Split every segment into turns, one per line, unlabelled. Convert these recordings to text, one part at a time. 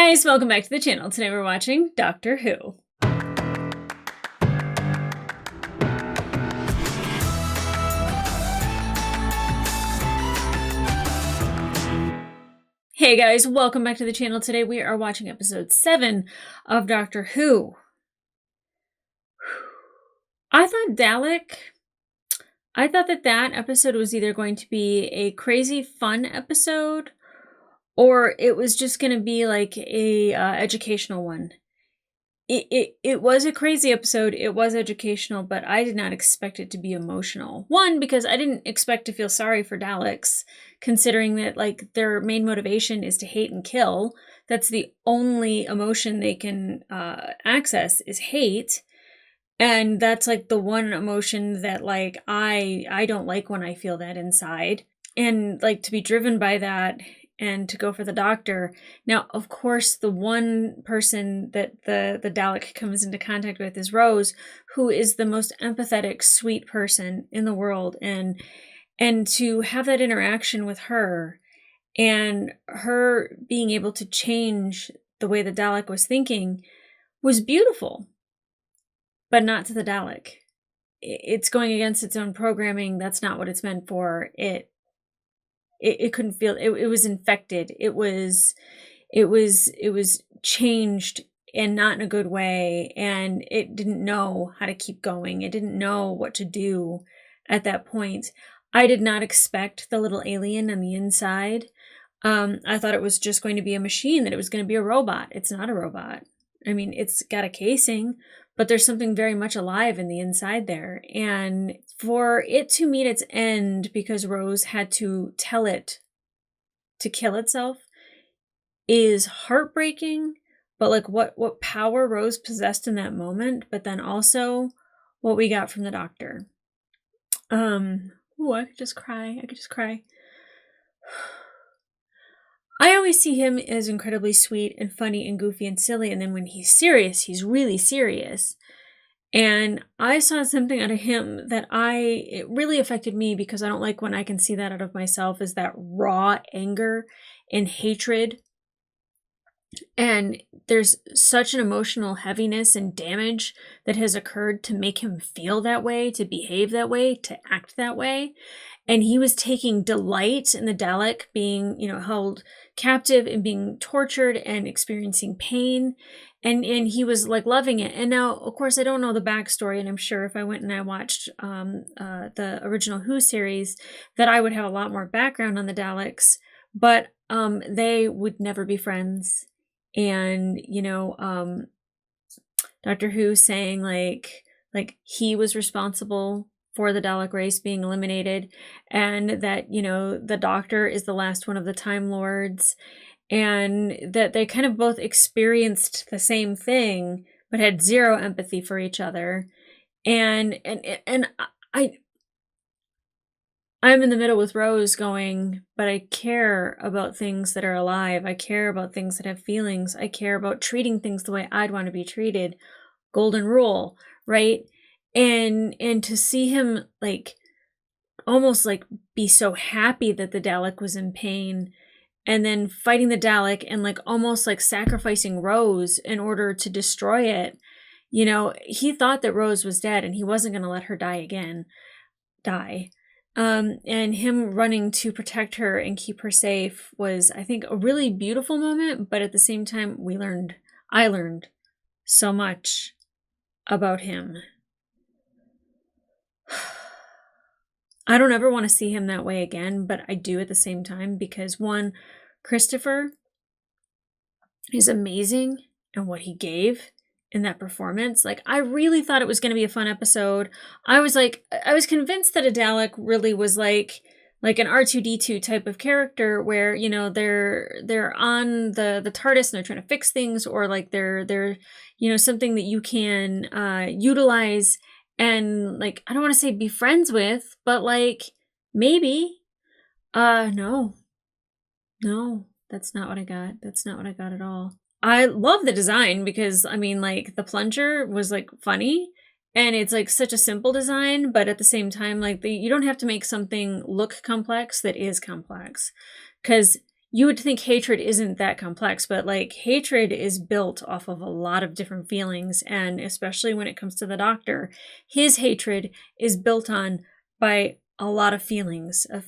Guys, welcome back to the channel. Today we're watching Doctor Who. Hey guys, welcome back to the channel. Today we are watching episode 7 of Doctor Who. I thought that episode was either going to be a crazy fun episode or it was just going to be like a educational one. It was a crazy episode. It was educational, but I did not expect it to be emotional. One, because I didn't expect to feel sorry for Daleks, considering that like their main motivation is to hate and kill. That's the only emotion they can access is hate. And that's like the one emotion that like I don't like when I feel that inside. And like to be driven by that and to go for the doctor. Now, of course, the one person that the Dalek comes into contact with is Rose, who is the most empathetic, sweet person in the world. And to have that interaction with her and her being able to change the way the Dalek was thinking was beautiful, but not to the Dalek. It's going against its own programming. That's not what it's meant for. It couldn't feel it was infected. It was changed and not in a good way, and it didn't know how to keep going. It didn't know what to do at that point. I did not expect the little alien on the inside. I thought it was just going to be a machine, that it was going to be a robot. It's not a robot. I mean, it's got a casing, but there's something very much alive in the inside there. And for it to meet its end because Rose had to tell it to kill itself is heartbreaking, but like what power Rose possessed in that moment, but then also what we got from the doctor. I could just cry. I always see him as incredibly sweet and funny and goofy and silly, and then when he's serious, he's really serious. And I saw something out of him that it really affected me, because I don't like when I can see that out of myself, is that raw anger and hatred. And there's such an emotional heaviness and damage that has occurred to make him feel that way, to behave that way, to act that way. And he was taking delight in the Dalek being, held captive and being tortured and experiencing pain. And he was like loving it. And now, of course, I don't know the backstory, and I'm sure if I went and I watched the original Who series, that I would have a lot more background on the Daleks. But they would never be friends. And Doctor Who saying like he was responsible for the Dalek race being eliminated, and that the Doctor is the last one of the Time Lords, and that they kind of both experienced the same thing but had zero empathy for each other. And I'm in the middle with Rose going, but I care about things that are alive. I care about things that have feelings. I care about treating things the way I'd want to be treated. Golden rule, right? And to see him like almost like be so happy that the Dalek was in pain, and then fighting the Dalek and like almost like sacrificing Rose in order to destroy it. He thought that Rose was dead and he wasn't going to let her die. And him running to protect her and keep her safe was, I think, a really beautiful moment. But at the same time, I learned so much about him. I don't ever want to see him that way again, but I do at the same time, because one, Christopher is amazing and what he gave in that performance. Like, I really thought it was going to be a fun episode. I was convinced that a Dalek really was like an R2-D2 type of character, where they're on the TARDIS and they're trying to fix things, or like they're something that you can utilize and like, I don't want to say be friends with, but like maybe. No, that's not what I got. That's not what I got at all. I love the design, because I mean, like, the plunger was like funny, and it's like such a simple design, but at the same time, like, you don't have to make something look complex that is complex, because you would think hatred isn't that complex, but like hatred is built off of a lot of different feelings. And especially when it comes to the Doctor, his hatred is built on by a lot of feelings of,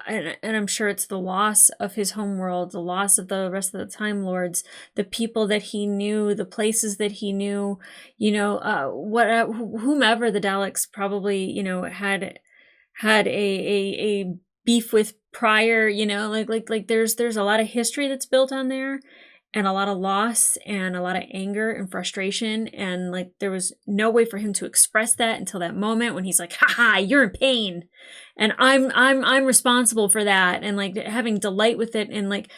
and I'm sure it's the loss of his homeworld, the loss of the rest of the Time Lords, the people that he knew, the places that he knew, whomever the Daleks probably, had a beef with prior, like there's a lot of history that's built on there, and a lot of loss and a lot of anger and frustration, and like there was no way for him to express that until that moment when he's like, haha, you're in pain and I'm responsible for that, and like having delight with it, and like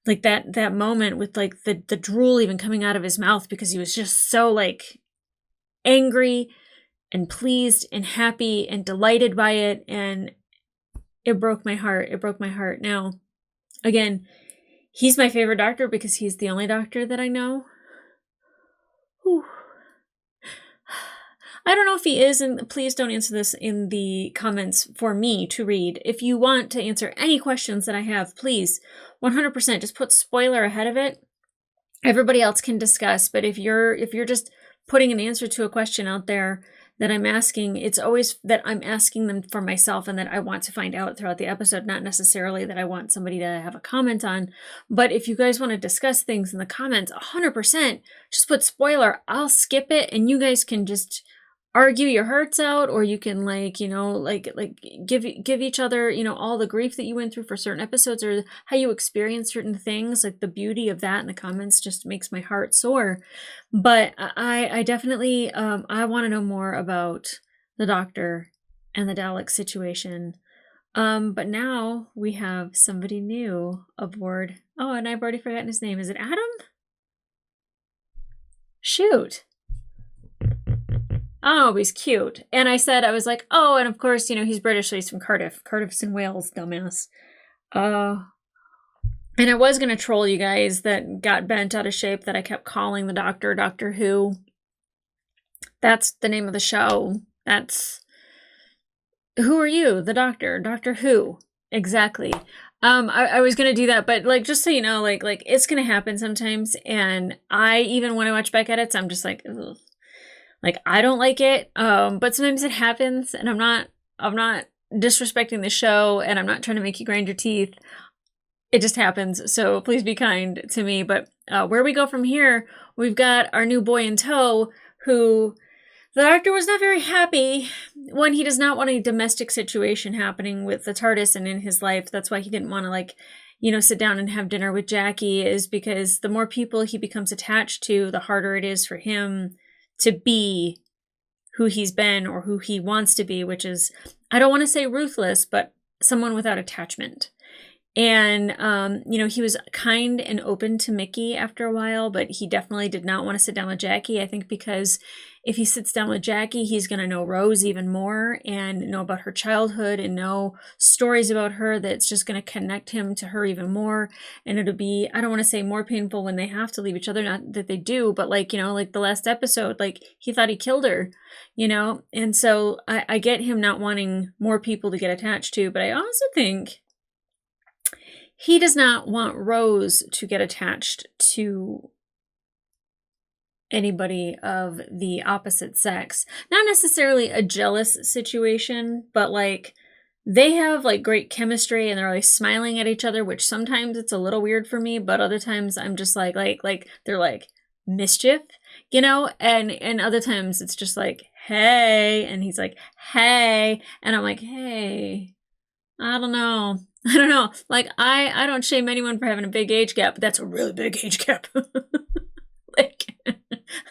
that moment with like the drool even coming out of his mouth because he was just so like angry and pleased and happy and delighted by it, and it broke my heart. It broke my heart. Now, again, he's my favorite Doctor because he's the only Doctor that I know. Whew. I don't know if he is, and please don't answer this in the comments for me to read. If you want to answer any questions that I have, please, 100%, just put spoiler ahead of it. Everybody else can discuss, but if you're just putting an answer to a question out there that I'm asking, it's always that I'm asking them for myself and that I want to find out throughout the episode, not necessarily that I want somebody to have a comment on. But if you guys want to discuss things in the comments, 100%, just put spoiler. I'll skip it and you guys can just argue your hearts out, or you can give each other, all the grief that you went through for certain episodes or how you experience certain things. Like the beauty of that in the comments just makes my heart soar. But I definitely I want to know more about the Doctor and the Dalek situation. But now we have somebody new aboard. Oh, and I've already forgotten his name. Is it Adam? Shoot. Oh, he's cute. And I was like, oh, and of course, he's British, so he's from Cardiff. Cardiff's in Wales, dumbass. And I was going to troll you guys that got bent out of shape that I kept calling the Doctor Doctor Who. That's the name of the show. That's... Who are you? The Doctor. Doctor Who. Exactly. I was going to do that, but like, just so you know, like it's going to happen sometimes. And even when I watch back edits, I'm just like, ugh. Like, I don't like it, but sometimes it happens, and I'm not disrespecting the show, and I'm not trying to make you grind your teeth. It just happens, so please be kind to me. But where we go from here, we've got our new boy in tow, who the Doctor was not very happy when he does not want a domestic situation happening with the TARDIS and in his life. That's why he didn't want to, sit down and have dinner with Jackie, is because the more people he becomes attached to, the harder it is for him to be who he's been or who he wants to be, which is, I don't want to say ruthless, but someone without attachment. And, he was kind and open to Mickey after a while, but he definitely did not want to sit down with Jackie. I think because if he sits down with Jackie, he's going to know Rose even more and know about her childhood and know stories about her that's just going to connect him to her even more. And it'll be, I don't want to say more painful when they have to leave each other, not that they do, but like the last episode, like he thought he killed her, and so I get him not wanting more people to get attached to, but I also think he does not want Rose to get attached to anybody of the opposite sex. Not necessarily a jealous situation, but like they have like great chemistry and they're always smiling at each other, which sometimes it's a little weird for me, but other times I'm just like they're like mischief, and other times it's just like, hey, and he's like, hey, and I'm like, hey, I don't know. Like, I don't shame anyone for having a big age gap, but that's a really big age gap. Like,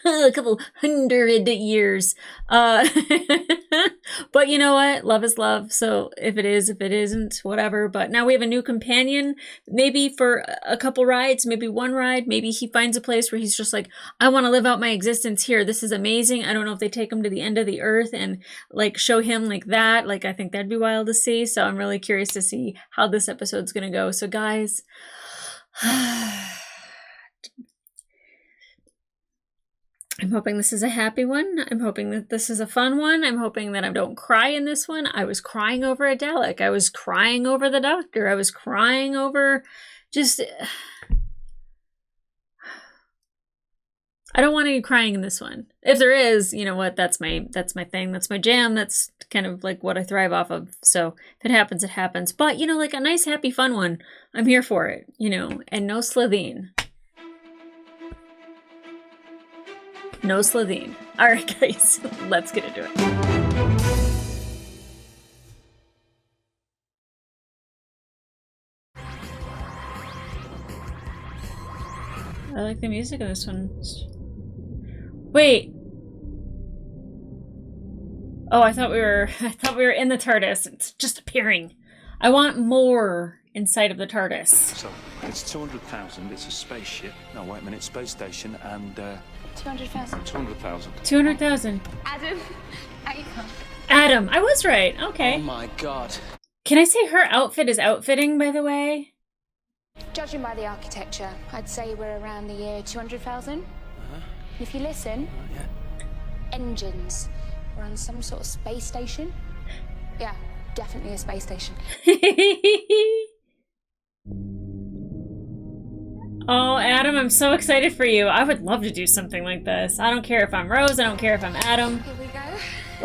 a couple 100 years. But you know what? Love is love. So if it is, if it isn't, whatever. But now we have a new companion, maybe for a couple rides, maybe one ride. Maybe he finds a place where he's just like, I want to live out my existence here. This is amazing. I don't know if they take him to the end of the earth and like show him like that. Like, I think that'd be wild to see. So I'm really curious to see how this episode's going to go. So guys, I'm hoping this is a happy one. I'm hoping that this is a fun one. I'm hoping that I don't cry in this one. I was crying over Adelic. I was crying over the doctor. I was crying over just... I don't want any crying in this one. If there is, you know what, that's my thing. That's my jam. That's kind of like what I thrive off of. So if it happens, it happens. But, you know, like a nice, happy, fun one, I'm here for it, you know, and no Slovene. No Slovene. All right, guys, let's get into it. I like the music of this one. Wait. Oh, I thought we were in the TARDIS. It's just appearing. I want more inside of the TARDIS.
So, it's 200,000. It's a spaceship. No, wait a minute. Space station and
200,000.
200,000.
200,000.
Adam,
Adam, I was right. Okay.
Oh my god.
Can I say her outfit is outfitting, by the way?
Judging by the architecture, I'd say we're around the year 200,000. If you listen, engines. We're on some sort of space station. Yeah, definitely a space station.
Oh, Adam, I'm so excited for you. I would love to do something like this. I don't care if I'm Rose. I don't care if I'm Adam.
Here we go.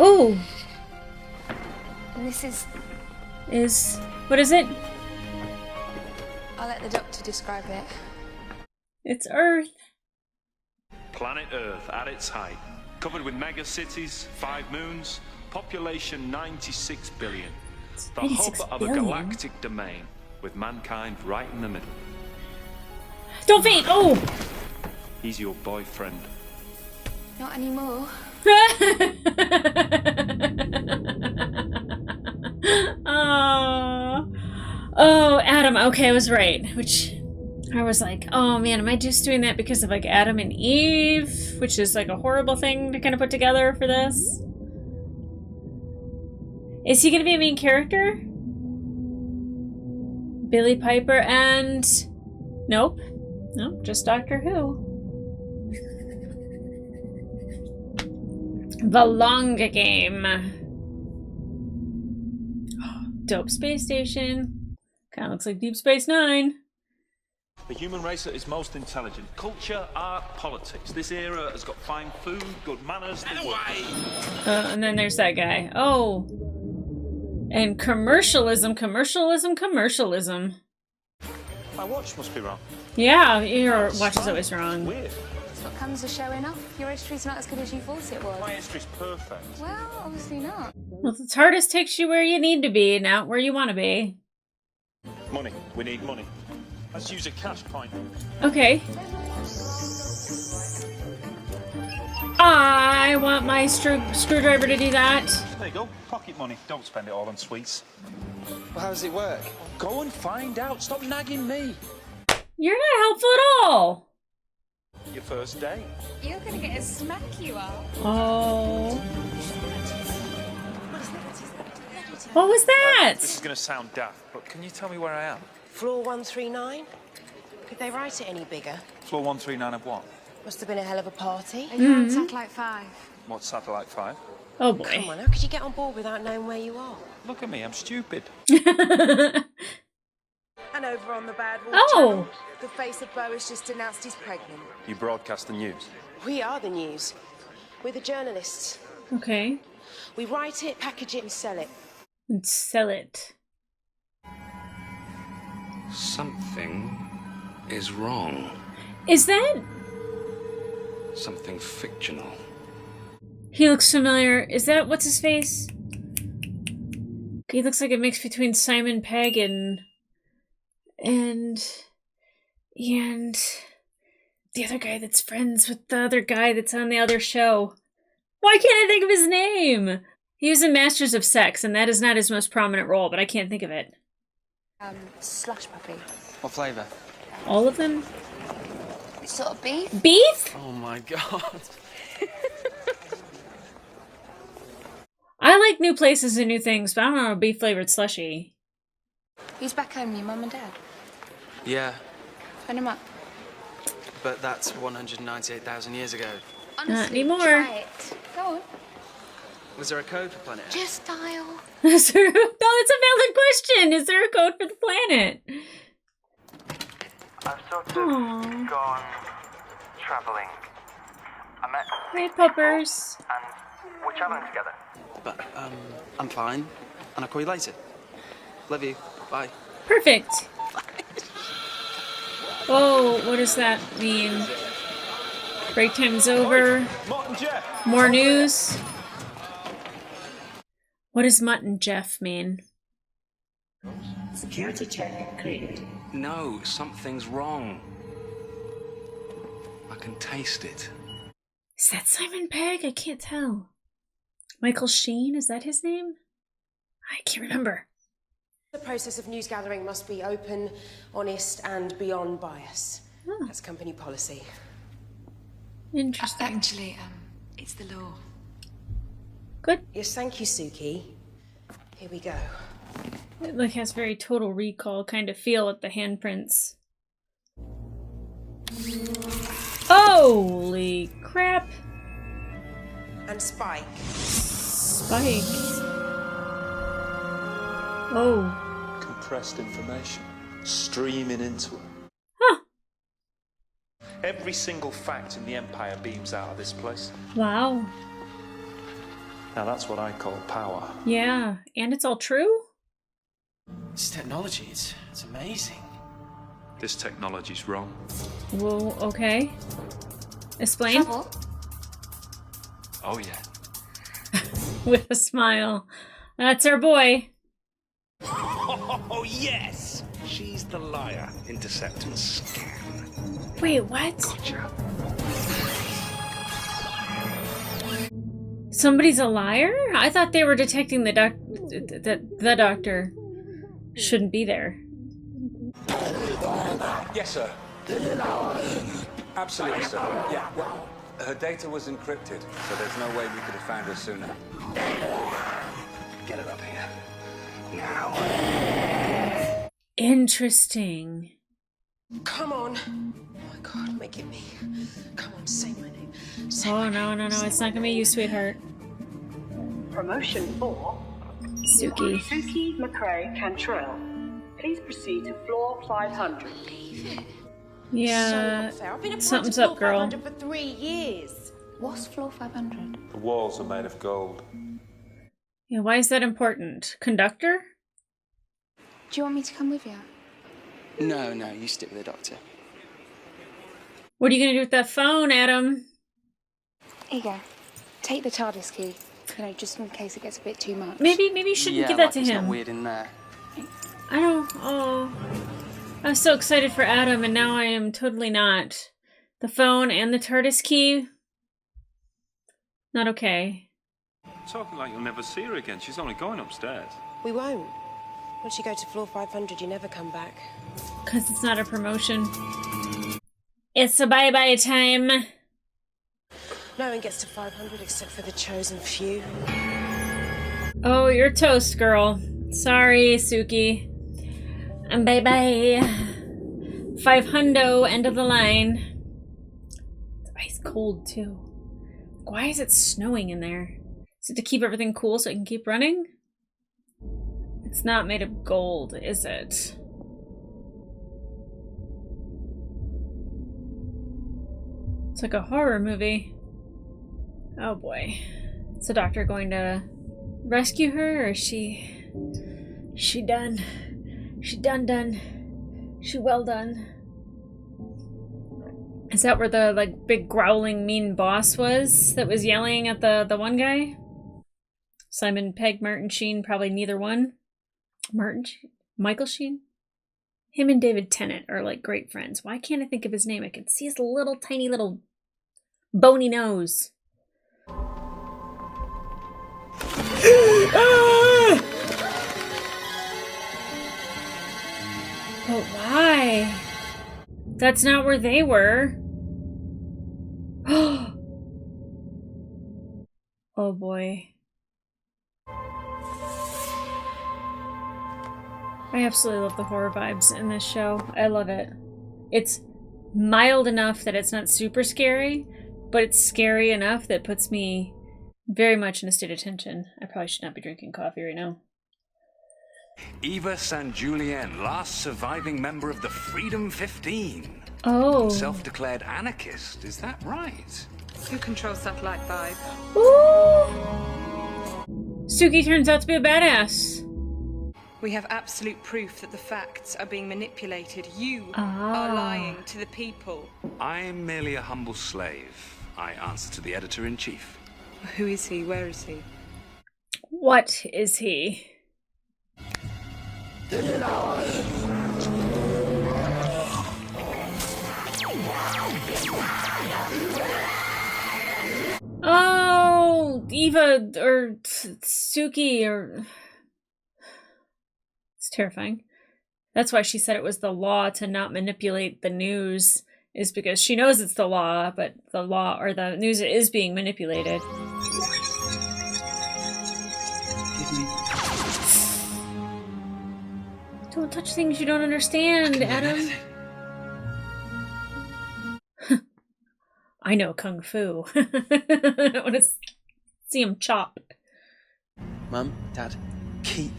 Ooh.
And this is...
What is it?
I'll let the doctor describe it.
It's Earth.
Planet Earth at its height. Covered with mega cities, 5 moons, population 96 billion. The
96
hub of
billion?
a galactic domain, with mankind right in the middle.
Don't faint! Oh!
He's your boyfriend.
Not anymore.
Oh, Adam. Okay, I was right. Which I was like, oh man, am I just doing that because of like Adam and Eve, which is like a horrible thing to kind of put together for this? Is he going to be a main character? Billy Piper and... Nope. Nope, just Doctor Who. The Longer Game. Dope space station. Kind of looks like Deep Space Nine.
The human race is most intelligent. Culture, art, politics. This era has got fine food, good manners.
And then there's that guy. Oh. And commercialism.
My watch must be wrong.
Yeah, your watch is always wrong.
Weird.
That's what comes to showing off. Your history's not as good as you thought it was.
My history's perfect.
Well, obviously not.
Well, the TARDIS takes you where you need to be, not where you want to be.
Money. We need money. Let's use a cash point.
Okay. I want my screwdriver to do that.
There you go. Pocket money. Don't spend it all on sweets.
Well, how does it work?
Go and find out. Stop nagging me.
You're not helpful at all.
Your first date.
You're gonna get a smack, you are.
Oh. What was that?
This is going to sound daft, but can you tell me where I am?
Floor 139? Could they write it any bigger?
Floor 139 of what?
Must have been a hell of a party.
Are you on Satellite 5?
What's Satellite 5?
Oh
Come
boy.
on, how could you get on board without knowing where you are?
Look at me, I'm stupid.
And over on the Bad Wolf
Oh.
channel, the face of Bo has just announced he's pregnant.
You broadcast the news.
We are the news. We're the journalists.
Okay.
We write it, package it, and sell it.
And sell it.
Something is wrong.
Is that...
Something fictional.
He looks familiar. Is that... What's his face? He looks like a mix between Simon Pegg and the other guy that's friends with the other guy that's on the other show. Why can't I think of his name? He was in Masters of Sex, and that is not his most prominent role, but I can't think of it.
Slush puppy.
What flavour?
All of them?
Sort of beef?
Beef?
Oh my god.
I like new places and new things, but I don't know a beef-flavored slushie.
Who's back home, your mum and dad?
Yeah,
Phone him up.
but that's 198,000 years ago.
Not anymore.
Try it. Go on.
Was there a code for Planet Earth?
Just dial.
No, that's a valid question. Is there a code for the planet?
I've sort of
Aww.
gone travelling. I met
Hey, puppers.
and we're travelling together.
But, I'm fine. And I'll call you later. Love you. Bye.
Perfect. Oh, what does that mean? Break time's over.
Mutt and Jeff.
More news. What does Mutt and Jeff mean?
Security check cleared.
No, something's wrong. I can taste it.
Is that Simon Pegg? I can't tell. Michael Sheen? Is that his name? I can't remember.
The process of news gathering must be open, honest, and beyond bias.
Oh.
That's company policy.
Interesting.
Actually, it's the law.
Good.
Yes, thank you, Suki. Here we go.
It like has very Total Recall kind of feel with the handprints. Holy crap!
And Spike.
Spike. Oh.
Compressed information streaming into her.
Huh.
Every single fact in the Empire beams out of this place.
Wow.
Now that's what I call power.
Yeah. And it's all true?
This technology, it's amazing.
This technology's wrong.
Whoa, okay. Explain.
Trouble?
Oh yeah.
With a smile. That's our boy.
Oh, yes! She's the liar. Intercept and scan.
Wait, what?
Gotcha.
Somebody's a liar? I thought they were detecting the doctor shouldn't be there.
Yes, sir. Absolutely, sir. Yeah, well, her data was encrypted, so there's no way we could have found her sooner.
Get it up here. Now.
Interesting.
Come on. Oh my God, make it me. Come on, say my name. Say
Oh,
my
no,
name.
no, no. It's not gonna be you, sweetheart.
Promotion 4.
Suki.
Suki McRae Cantrell. Please proceed to floor 500.
Yeah.
So not fair. I've been appointed
Something's
to
up,
floor
girl.
500 for 3 years.
What's floor 500?
The walls are made of gold.
Yeah, why is that important? Conductor?
Do you want me to come with you?
No, you stick with the doctor.
What are you gonna do with that phone, Adam?
Here you go. Take the TARDIS key. You know, just in case it gets a bit too much.
Maybe you shouldn't give that to
it's
him.
not weird in there.
I don't. Oh, I was so excited for Adam, and now I am totally not. The phone and the TARDIS key. Not okay.
Talking like you'll never see her again. She's only going upstairs.
We won't. Once you go to floor 500, you never come back.
Because it's not a promotion. It's a bye-bye time.
No one gets to 500 except for the chosen few.
Oh, you're toast, girl. Sorry, Suki. Bye-bye. 500, end of the line. It's ice cold, too. Why is it snowing in there? Is it to keep everything cool so it can keep running? It's not made of gold, is it? It's like a horror movie. Oh boy. Is the doctor going to rescue her, or is she done? She done. She well done. Is that where the like big growling mean boss was that was yelling at the one guy? Simon Pegg, Martin Sheen, probably neither one. Michael Sheen? Him and David Tennant are like great friends. Why can't I think of his name? I can see his little tiny little bony nose. But why? That's not where they were. Oh boy. I absolutely love the horror vibes in this show. I love it. It's mild enough that it's not super scary, but it's scary enough that puts me very much in a state of tension. I probably should not be drinking coffee right now.
Eva San Julien, last surviving member of the Freedom 15.
Oh.
Self-declared anarchist, is that right?
Who controls Satellite 5?
Ooh. Suki turns out to be a badass.
We have absolute proof that the facts are being manipulated. You are lying to the people.
I'm merely a humble slave. I answer to the editor-in-chief.
Who is he? Where is he?
What is he? Oh, Eva or Suki or... It's terrifying. That's why she said it was the law to not manipulate the news, is because she knows it's the law, but the law or the news is being manipulated. Don't touch things you don't understand, Adam. I know Kung Fu. I don't want to see him chop.
Mum, Dad, keep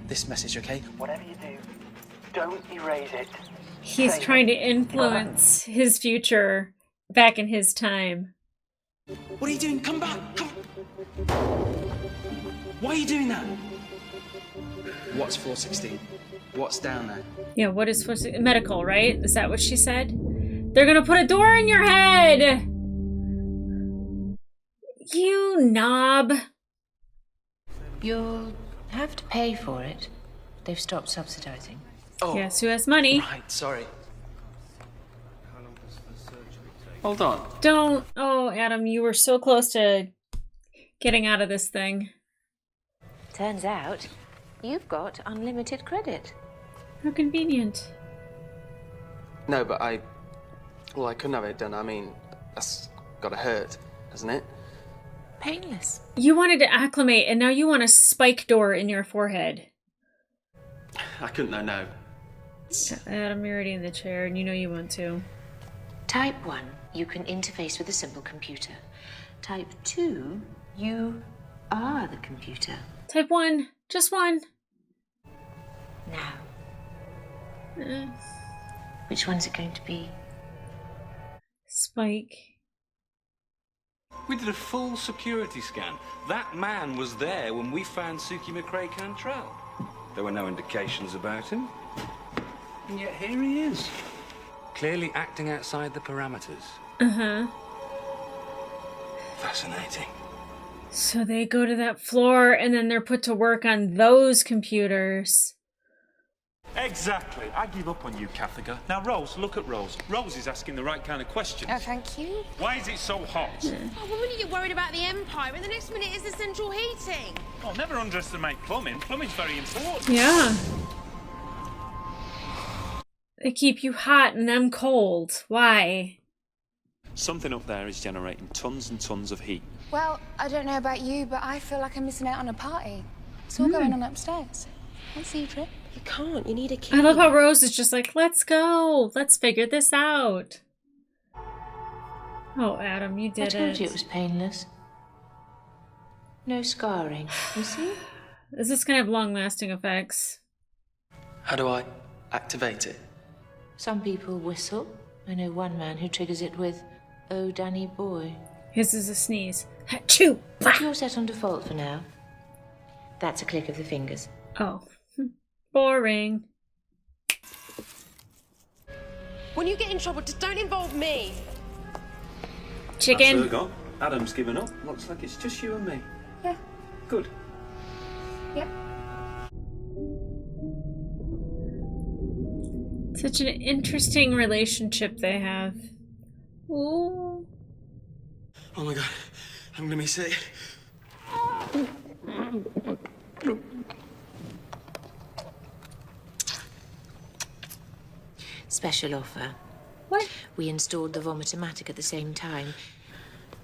this message, okay?
Whatever you do, don't erase it.
He's trying to influence his future back in his time.
What are you doing? Come back! Come. Why are you doing that? What's 416? What's down there?
Yeah, what is medical, right? Is that what she said? They're gonna put a door in your head! You knob.
You'll have to pay for it. They've stopped subsidizing.
Oh,
Yes, who has money?
right, sorry. Hold on.
Don't. Oh, Adam, you were so close to getting out of this thing.
Turns out, you've got unlimited credit.
How convenient.
No, but I couldn't have it done. I mean, that's gotta hurt, hasn't it?
Painless.
You wanted to acclimate, and now you want a spike door in your forehead.
I couldn't, no.
Adam, you're already in the chair, and you know you want to.
Type 1, you can interface with a simple computer. Type 2, you are the computer.
Type 1. Just one.
Now, which one's it going to be?
Spike.
We did a full security scan. That man was there when we found Suki McRae Cantrell. There were no indications about him. And yet here he is. Clearly acting outside the parameters.
Uh-huh.
Fascinating.
So they go to that floor, and then they're put to work on those computers.
Exactly. I give up on you, Kathiga. Now, Rose, look at Rose. Rose is asking the right kind of questions.
Oh, thank you.
Why is it so hot?
Oh, one minute you're worried about the Empire, and the next minute is the central heating.
Oh, never underestimate plumbing. Plumbing's very important.
Yeah. They keep you hot and them cold. Why?
Something up there is generating tons and tons of heat.
Well, I don't know about you, but I feel like I'm missing out on a party. It's all going on upstairs. Fancy you, Trip?
You can't. You need a key.
I love how Rose is just like, let's go. Let's figure this out. Oh, Adam, you did it.
I told you it was painless. No scarring, you see?
Is this going to have long-lasting effects?
How do I activate it?
Some people whistle. I know one man who triggers it with, "Oh, Danny boy."
His is a sneeze. Achoo!
You're set on default for now. That's a click of the fingers.
Oh. Boring.
When you get in trouble, just don't involve me.
Chicken.
That's her gone. Adam's given up. Looks like it's just you and me.
Yeah.
Good.
Yep.
Such an interesting relationship they have. Ooh.
Oh my god, I'm gonna miss it.
Special offer.
What?
We installed the Vomitomatic at the same time.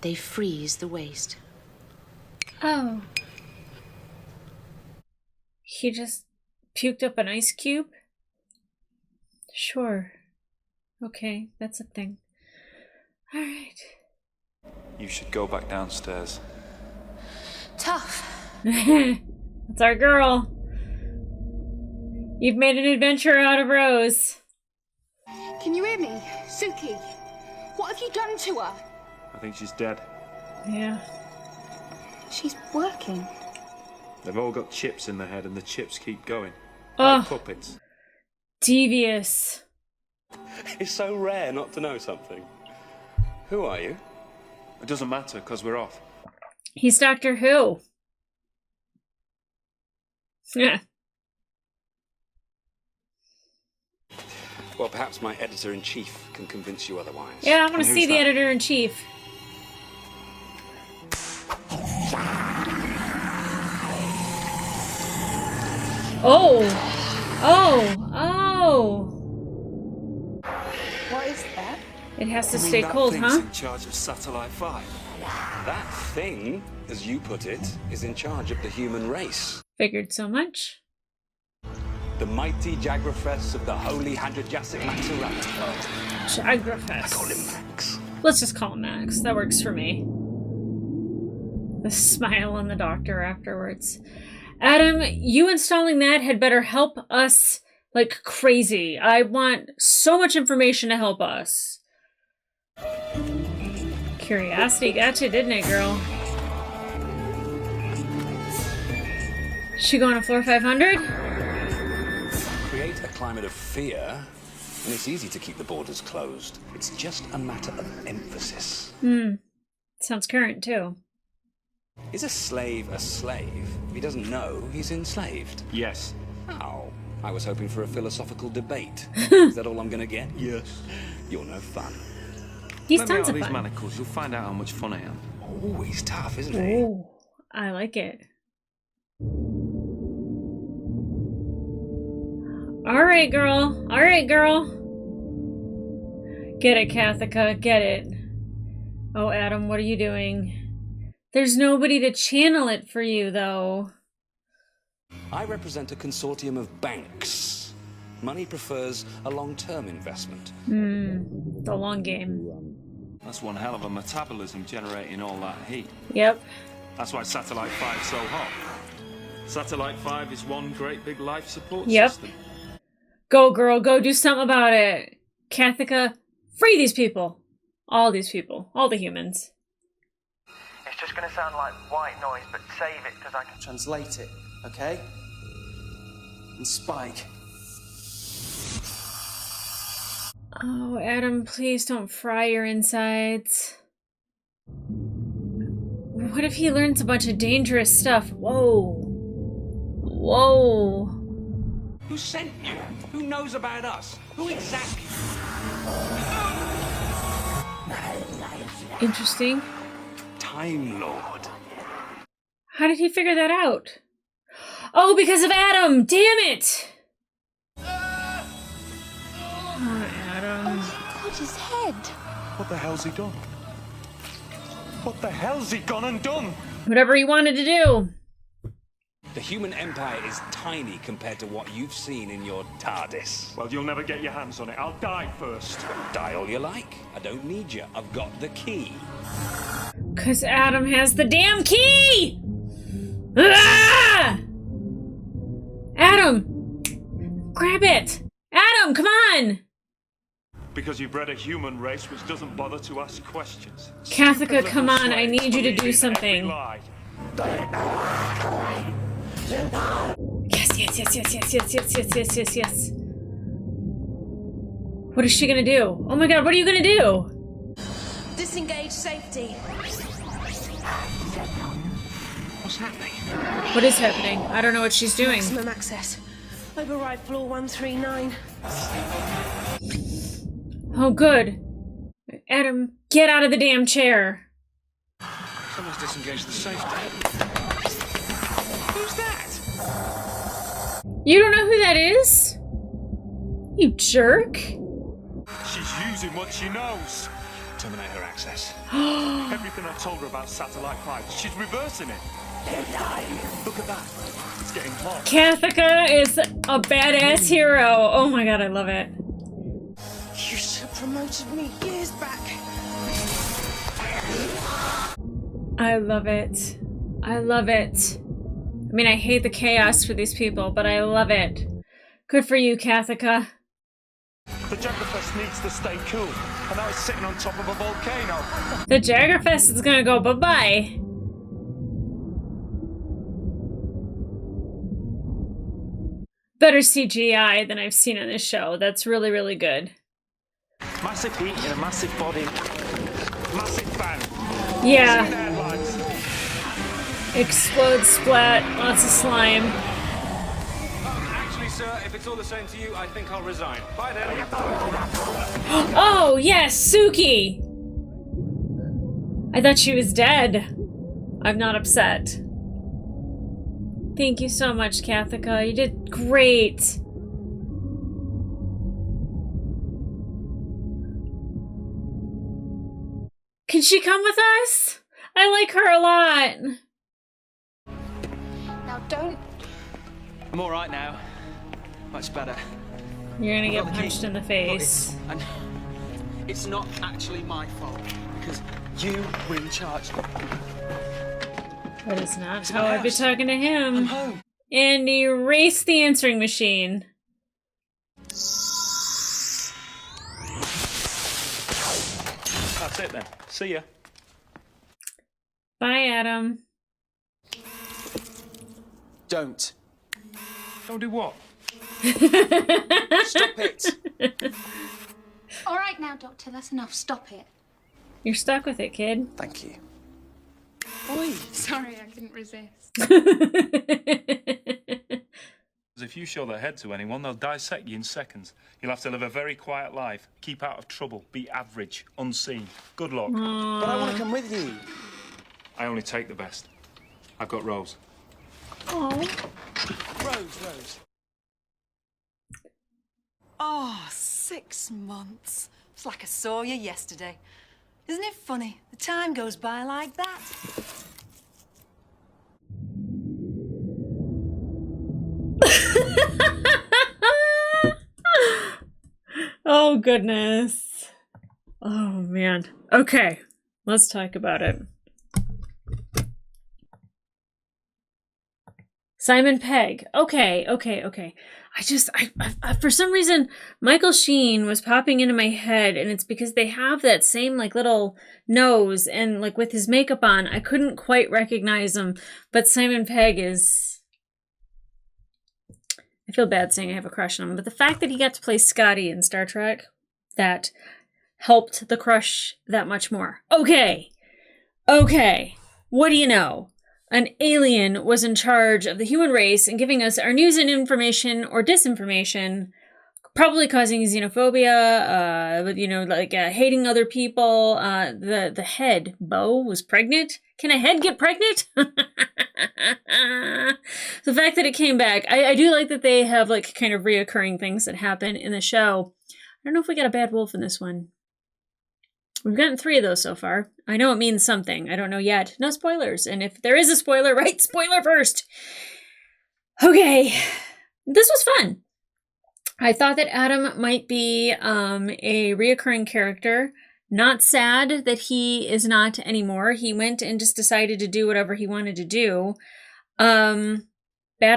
They freeze the waste.
Oh. He just puked up an ice cube? Sure. Okay, that's a thing. Alright.
You should go back downstairs.
Tough.
That's our girl. You've made an adventure out of Rose.
Can you hear me? Suki, what have you done to her?
I think she's dead.
Yeah.
She's working.
They've all got chips in their head and the chips keep going.
Oh.
Like puppets.
Devious.
It's so rare not to know something. Who are you?
It doesn't matter, because we're off.
He's Doctor Who. Yeah.
Well, perhaps my editor-in-chief can convince you otherwise.
Yeah, I want to see the editor-in-chief. Oh! Oh! Oh!
What is that?
It has to stay cold,
that thing's
huh?
in charge of Satellite 5.
That thing, as you put it, is in charge of the human race.
Figured so much.
The mighty Jagrafess of the holy Hadrajasic Maxorata.
Jagrafess.
I call him Max.
Let's just call him Max. That works for me. The smile on the doctor afterwards. Adam, you installing that had better help us like crazy. I want so much information to help us. Curiosity got you, didn't it, girl? She going to floor 500?
Create a climate of fear, and it's easy to keep the borders closed. It's just a matter of emphasis.
Sounds current, too.
Is a slave if he doesn't know he's enslaved?
Yes.
How? I was hoping for a philosophical debate. Is that all I'm gonna get?
Yes.
You're no fun.
He's
Let me out
tons
of
of
these
fun.
manacles, you'll find out how much fun I am.
Oh, he's tough, isn't he?
Oh, I like it. All right, girl. All right, girl. Get it, Kathika. Get it. Oh, Adam, what are you doing? There's nobody to channel it for you, though.
I represent a consortium of banks. Money prefers a long-term investment.
The long game.
That's one hell of a metabolism generating all that heat.
Yep.
That's why Satellite 5's so hot. Satellite 5 is one great big life support
Yep.
system.
Go, girl. Go do something about it. Kathika, free these people. All these people. All the humans.
It's just going to sound like white noise, but save it because I can
Translate it, okay? And Spike.
Oh, Adam, please don't fry your insides. What if he learns a bunch of dangerous stuff? Whoa. Whoa.
Who sent you? Who knows about us? Who exactly?
Interesting.
Time Lord.
How did he figure that out? Oh, because of Adam! Damn it! Oh, Adam.
God, his head.
What the hell's he done? What the hell's he gone and done?
Whatever he wanted to do.
The human empire is tiny compared to what you've seen in your TARDIS.
Well, you'll never get your hands on it. I'll die first.
Die all you like. I don't need you. I've got the key.
'Cause Adam has the damn key! Ah! Adam! Grab it! Adam, come on!
Because you've bred a human race which doesn't bother to ask questions.
Kathika,
Stupid
come
little
on, I
slaves
need you to do
believing every
something.
lie.
Yes, yes, yes, yes, yes, yes, yes, yes, yes, yes, yes. What is she gonna do? Oh my god, what are you gonna do?
Disengage safety.
What's happening?
What is happening? I don't know what she's doing.
Maximum access. Override floor 139.
Oh, good. Adam, get out of the damn chair.
Someone's disengaged the safety. Who's that?
You don't know who that is? You jerk.
She's using what she knows.
Terminate her access.
Everything I've told her about Satellite 5, she's reversing it. Look at that. It's getting hot.
Kathika is a badass hero. Oh my god, I love it.
You should have promoted me years back.
I love it. I love it. I mean, I hate the chaos for these people, but I love it. Good for you, Kathica.
The Jaggerfest needs to stay cool, and now it's sitting on top of a volcano.
The Jaggerfest is gonna go bye-bye. Better CGI than I've seen on this show. That's really, really good.
Massive heat in a massive body. Massive bang.
Yeah. Explode, splat, lots of slime.
Actually, sir, if it's all the same to you, I think I'll resign. Bye then.
Oh, yes, Suki! I thought she was dead. I'm not upset. Thank you so much, Kathica. You did great. Can she come with us? I like her a lot.
Now don't.
I'm all right now. Much better.
You're gonna get
I've got the
punched
key.
in the face.
Look, it's not actually my fault because you were in charge.
That is not
It's
how
my
I'd be
house.
talking to him.
I'm home.
And erase the answering machine.
That's it then. See ya.
Bye, Adam.
Don't.
Don't do what?
Stop it.
All right now, Doctor, that's enough. Stop it.
You're stuck with it, kid.
Thank you.
Oi. Sorry, I couldn't resist.
If you show their head to anyone, they'll dissect you in seconds. You'll have to live a very quiet life, keep out of trouble, be average, unseen. Good luck.
But I want to come with you.
I only take the best. I've got Rose.
Oh.
Rose.
Oh, 6 months. It's like I saw you yesterday. Isn't it funny? The time goes by like that.
Oh, goodness. Oh, man. Okay, let's talk about it. Simon Pegg. Okay. I for some reason, Michael Sheen was popping into my head, and it's because they have that same, like, little nose, and, like, with his makeup on, I couldn't quite recognize him, but Simon Pegg is... I feel bad saying I have a crush on him, but the fact that he got to play Scotty in Star Trek, that helped the crush that much more. Okay. What do you know? An alien was in charge of the human race and giving us our news and information or disinformation, probably causing xenophobia, hating other people. The head, Bo, was pregnant. Can a head get pregnant? The fact that it came back, I do like that they have like kind of reoccurring things that happen in the show. I don't know if we got a bad wolf in this one. We've gotten 3 of those so far. I know it means something. I don't know yet. No spoilers. And if there is a spoiler, right? Spoiler first. Okay. This was fun. I thought that Adam might be a reoccurring character. Not sad that he is not anymore. He went and just decided to do whatever he wanted to do. Bad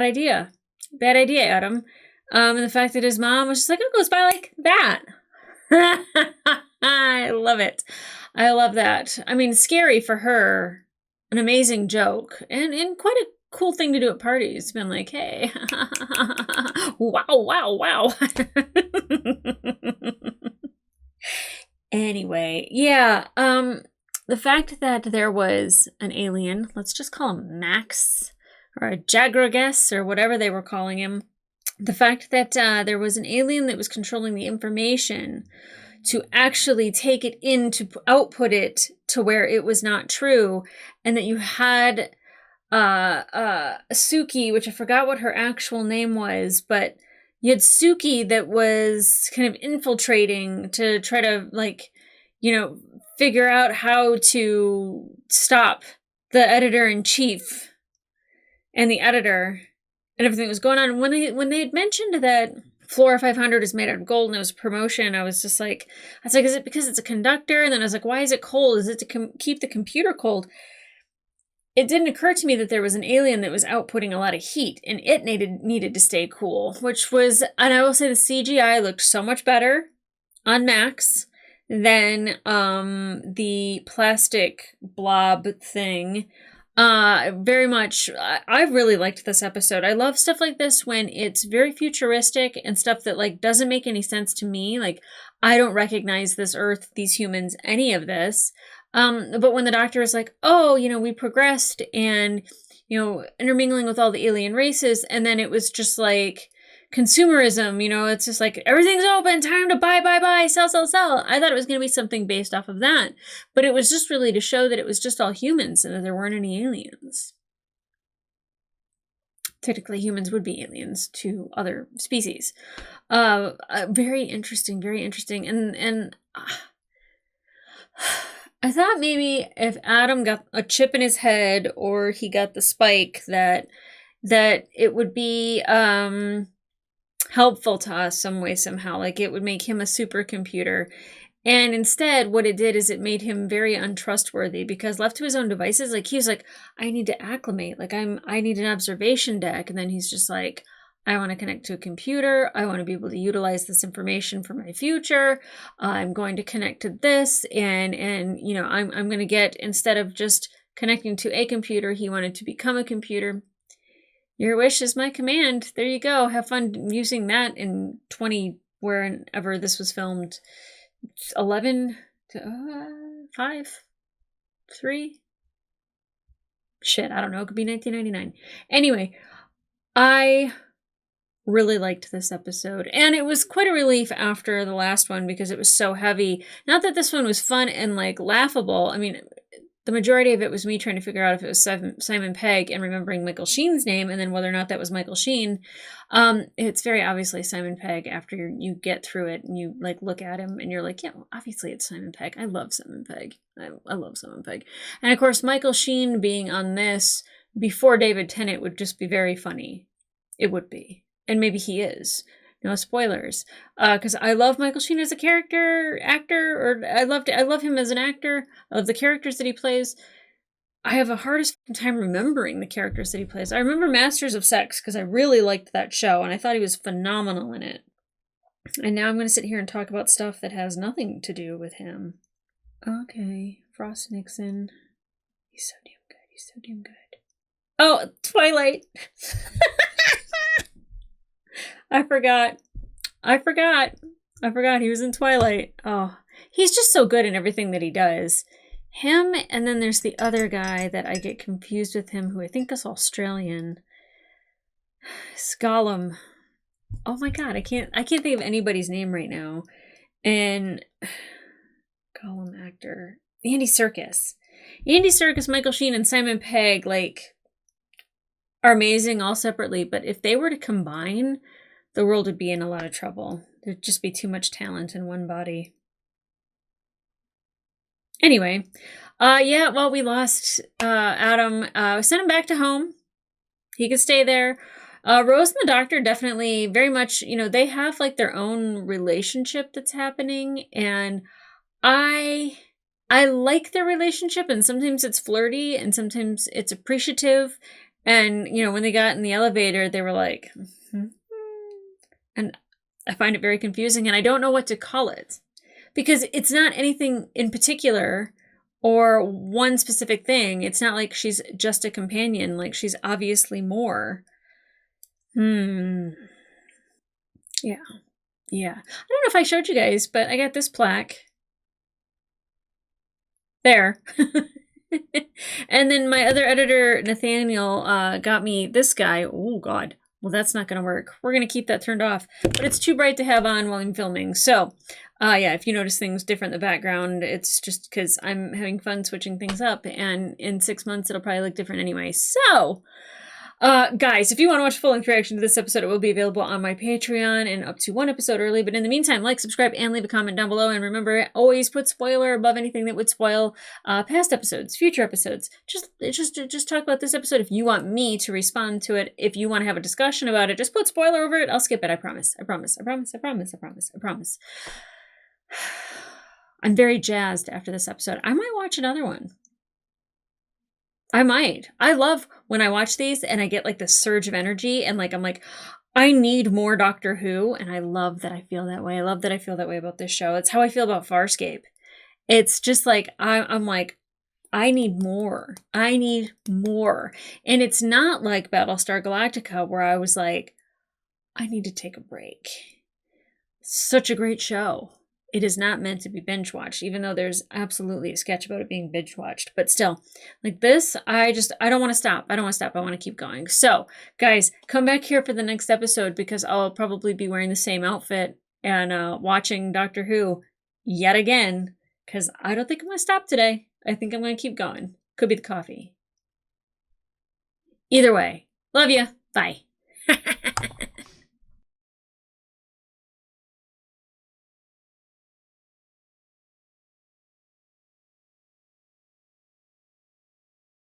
idea. Bad idea, Adam. And the fact that his mom was just like, it goes by like that. I love it. I love that. I mean, scary for her. An amazing joke. And quite a cool thing to do at parties. Been like, hey. Wow. Anyway, yeah. The fact that there was an alien, let's just call him Max, or a Jagragus, or whatever they were calling him. The fact that there was an alien that was controlling the information to actually take it in to output it to where it was not true, and that you had Suki, which I forgot what her actual name was, but you had Suki that was kind of infiltrating to try to, like, figure out how to stop the editor-in-chief and the editor and everything that was going on. When they had mentioned that Flora 500 is made out of gold and it was a promotion, I was like, is it because it's a conductor? And then I was like, why is it cold? Is it to keep the computer cold? it didn't occur to me that there was an alien that was outputting a lot of heat, and it needed to stay cool, which was, and I will say the CGI looked so much better on Max than the plastic blob thing. Very much, I really liked this episode. I love stuff like this when it's very futuristic and stuff that like doesn't make any sense to me. Like, I don't recognize this Earth, these humans, any of this. But when the Doctor is like, oh, we progressed and, intermingling with all the alien races, and then it was just like consumerism, it's just like, everything's open, time to buy, sell, sell, sell. I thought it was going to be something based off of that. But it was just really to show that it was just all humans and that there weren't any aliens. Technically, humans would be aliens to other species. Very interesting, very interesting. And I thought maybe if Adam got a chip in his head or he got the spike, that it would be helpful to us some way, somehow. Like, it would make him a supercomputer. And instead, what it did is it made him very untrustworthy, because left to his own devices, like, he was like, I need to acclimate. Like, I need an observation deck. And then he's just like, I want to connect to a computer. I want to be able to utilize this information for my future. I'm going to connect to this. And I'm going to get, instead of just connecting to a computer, he wanted to become a computer. Your wish is my command. There you go. Have fun using that in 20, wherever this was filmed. 11 to 5, 3. Shit, I don't know. It could be 1999. Anyway, I really liked this episode, and it was quite a relief after the last one because it was so heavy. Not that this one was fun and like laughable. I mean, the majority of it was me trying to figure out if it was Simon Pegg and remembering Michael Sheen's name, and then whether or not that was Michael Sheen. It's very obviously Simon Pegg after you get through it and you like look at him and you're like, yeah, well, obviously it's Simon Pegg. I love Simon Pegg. I love Simon Pegg. And of course, Michael Sheen being on this before David Tennant would just be very funny. It would be. And maybe he is. No spoilers. Because I love Michael Sheen as a actor, or I love him as an actor. I love the characters that he plays. I have a hardest time remembering the characters that he plays. I remember Masters of Sex because I really liked that show and I thought he was phenomenal in it. And now I'm going to sit here and talk about stuff that has nothing to do with him. Okay, Frost Nixon. He's so damn good. He's so damn good. Oh, Twilight. I forgot he was in Twilight. Oh, he's just so good in everything that he does. Him, and then there's the other guy that I get confused with him, who I think is Australian. Gollum. Oh my god, I can't think of anybody's name right now. And Gollum actor. Andy Serkis. Andy Serkis, Michael Sheen, and Simon Pegg, like, are amazing all separately, but if they were to combine, the world would be in a lot of trouble. There'd just be too much talent in one body. Anyway, we lost Adam. Sent him back to home. He could stay there. Rose and the Doctor definitely very much, they have like their own relationship that's happening, and I like their relationship, and sometimes it's flirty and sometimes it's appreciative. And, when they got in the elevator, they were like, and I find it very confusing, and I don't know what to call it. Because it's not anything in particular or one specific thing. It's not like she's just a companion. Like, she's obviously more. Yeah. I don't know if I showed you guys, but I got this plaque. There. And then my other editor, Nathaniel, got me this guy. Oh, God. Well, that's not going to work. We're going to keep that turned off. But it's too bright to have on while I'm filming. So, if you notice things different in the background, it's just because I'm having fun switching things up. And in 6 months, it'll probably look different anyway. So, guys, if you want to watch full-length reaction to this episode, it will be available on my Patreon and up to one episode early. But in the meantime, like, subscribe, and leave a comment down below. And remember, always put spoiler above anything that would spoil past episodes, future episodes. Just talk about this episode if you want me to respond to it. If you want to have a discussion about it, just put spoiler over it. I'll skip it. I promise. I promise. I promise. I promise. I promise. I promise. I'm very jazzed after this episode. I might watch another one. I might. I love when I watch these and I get like this surge of energy and like I'm like, I need more Doctor Who, and I love that I feel that way. I love that I feel that way about this show. It's how I feel about Farscape. It's just like I'm like, I need more. I need more. And it's not like Battlestar Galactica where I was like, I need to take a break. Such a great show. It is not meant to be binge watched, even though there's absolutely a sketch about it being binge watched. But still, like this, I don't want to stop. I don't want to stop. I want to keep going. So, guys, come back here for the next episode because I'll probably be wearing the same outfit and watching Doctor Who yet again because I don't think I'm going to stop today. I think I'm going to keep going. Could be the coffee. Either way, love you. Bye.